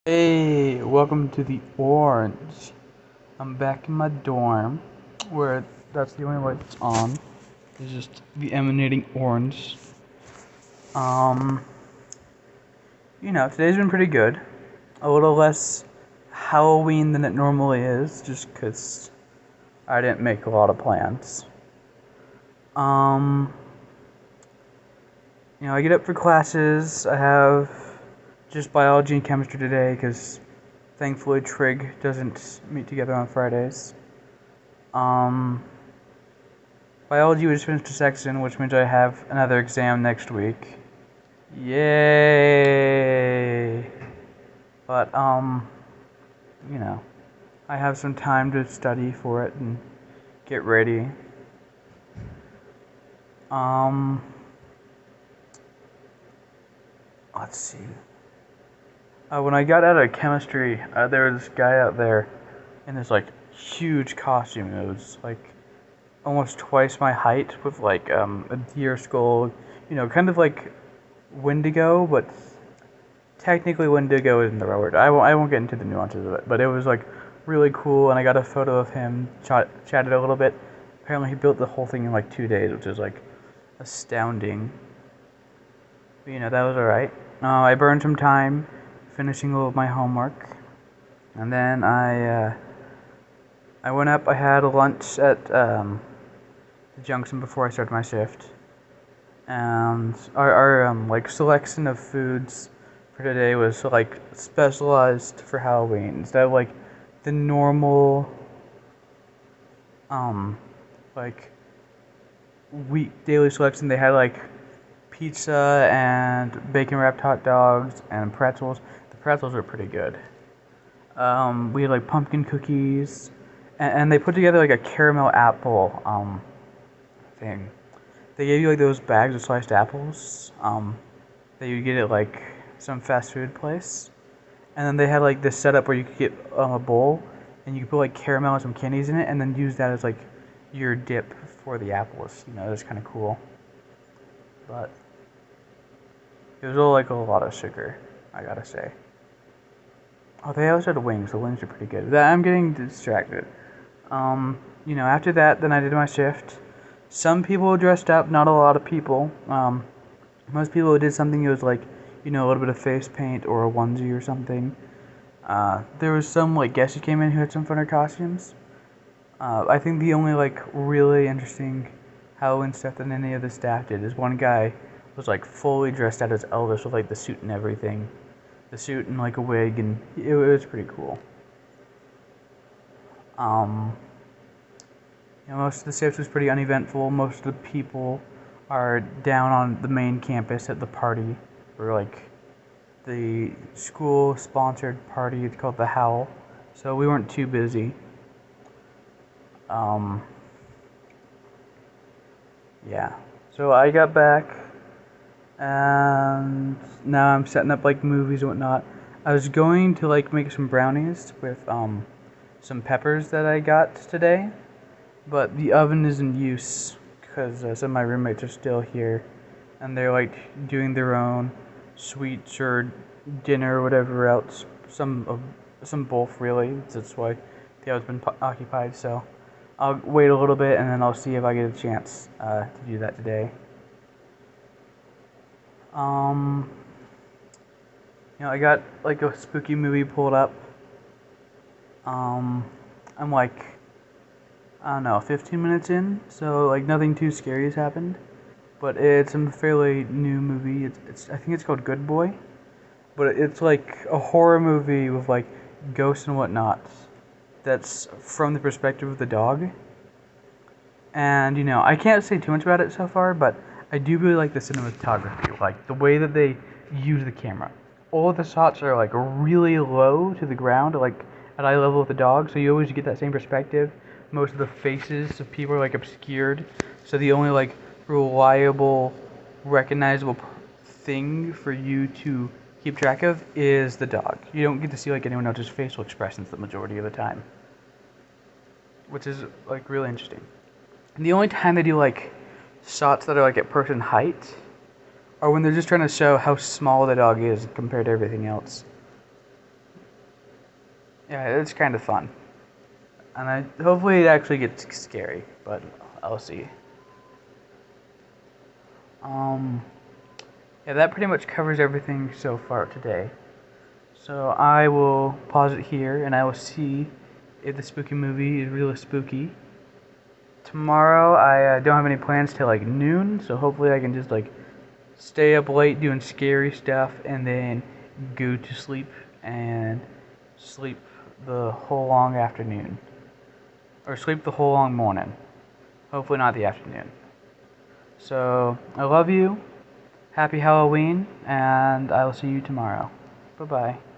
Hey, welcome to the Orange. I'm back in my dorm, where that's the only light that's on. It's just the emanating orange. Um, today's been pretty good. A little less Halloween than it normally is, just 'cause I didn't make a lot of plans. Um, I get up for classes. I have just biology and chemistry today, 'cause thankfully Trig doesn't meet together on Fridays. Um, Biology we just finished a section, which means I have another exam next week. Yay! But, you know, I have some time to study for it and get ready. Um, let's see. When I got out of chemistry, there was this guy out there in this, like, huge costume. It was, like, almost twice my height with, like, a deer skull, kind of like Wendigo, but technically Wendigo isn't the right word. I won't get into the nuances of it, but it was like really cool, and I got a photo of him, chatted a little bit. Apparently he built the whole thing in like 2 days, which is like astounding. But that was alright. I burned some time finishing all of my homework, and then I went up. I had a lunch at the Junction before I started my shift, and our like selection of foods for today was like specialized for Halloween instead of like the normal um like week daily selection. They had like pizza and bacon wrapped hot dogs and pretzels. The pretzels were pretty good. We had like pumpkin cookies, and they put together like a caramel apple thing. They gave you like those bags of sliced apples that you get at like some fast food place. And then they had like this setup where you could get a bowl and you could put like caramel and some candies in it and then use that as like your dip for the apples. It was kind of cool. But it was all like a lot of sugar, I gotta say. Oh, they also had wings. The wings are pretty good. I'm getting distracted. After that, then I did my shift. Some people dressed up, not a lot of people. Most people did something that was like, a little bit of face paint or a onesie or something. There was some like guests who came in who had some funner costumes. I think the only like really interesting Halloween stuff that any of the staff did is one guy was like fully dressed out as Elvis with like the suit and everything, the suit and like a wig, and it was pretty cool. Um, most of the shift was pretty uneventful. Most of the people are down on the main campus at the party, or like the school sponsored party. It's called the Howl, so we weren't too busy. Um, yeah. So I got back, and now I'm setting up like movies and whatnot. I was going to like make some brownies with some peppers that I got today, but the oven is in use because some of my roommates are still here, and they're like doing their own sweets or dinner or whatever else. Some both really. That's why the oven's been occupied. So I'll wait a little bit and then I'll see if I get a chance to do that today. Um, I got like a spooky movie pulled up. I'm like, I don't know, 15 minutes in, so like nothing too scary has happened. But it's a fairly new movie. I think it's called Good Boy, but it's like a horror movie with like ghosts and whatnot. That's from the perspective of the dog. And I can't say too much about it so far, but I do really like the cinematography, like the way that they use the camera. All of the shots are like really low to the ground, like at eye level with the dog, so you always get that same perspective. Most of the faces of people are like obscured, so the only like reliable, recognizable thing for you to keep track of is the dog. You don't get to see like anyone else's facial expressions the majority of the time, which is like really interesting. And the only time they do like shots that are like at person height are when they're just trying to show how small the dog is compared to everything else. Yeah, it's kind of fun. And hopefully it actually gets scary, but I'll see. Um, yeah, that pretty much covers everything so far today. So I will pause it here, and I will see if the spooky movie is really spooky. Tomorrow I don't have any plans till like noon, so hopefully I can just like stay up late doing scary stuff and then go to sleep and sleep the whole long afternoon. Or sleep the whole long morning. Hopefully not the afternoon. So I love you. Happy Halloween, and I will see you tomorrow. Bye bye.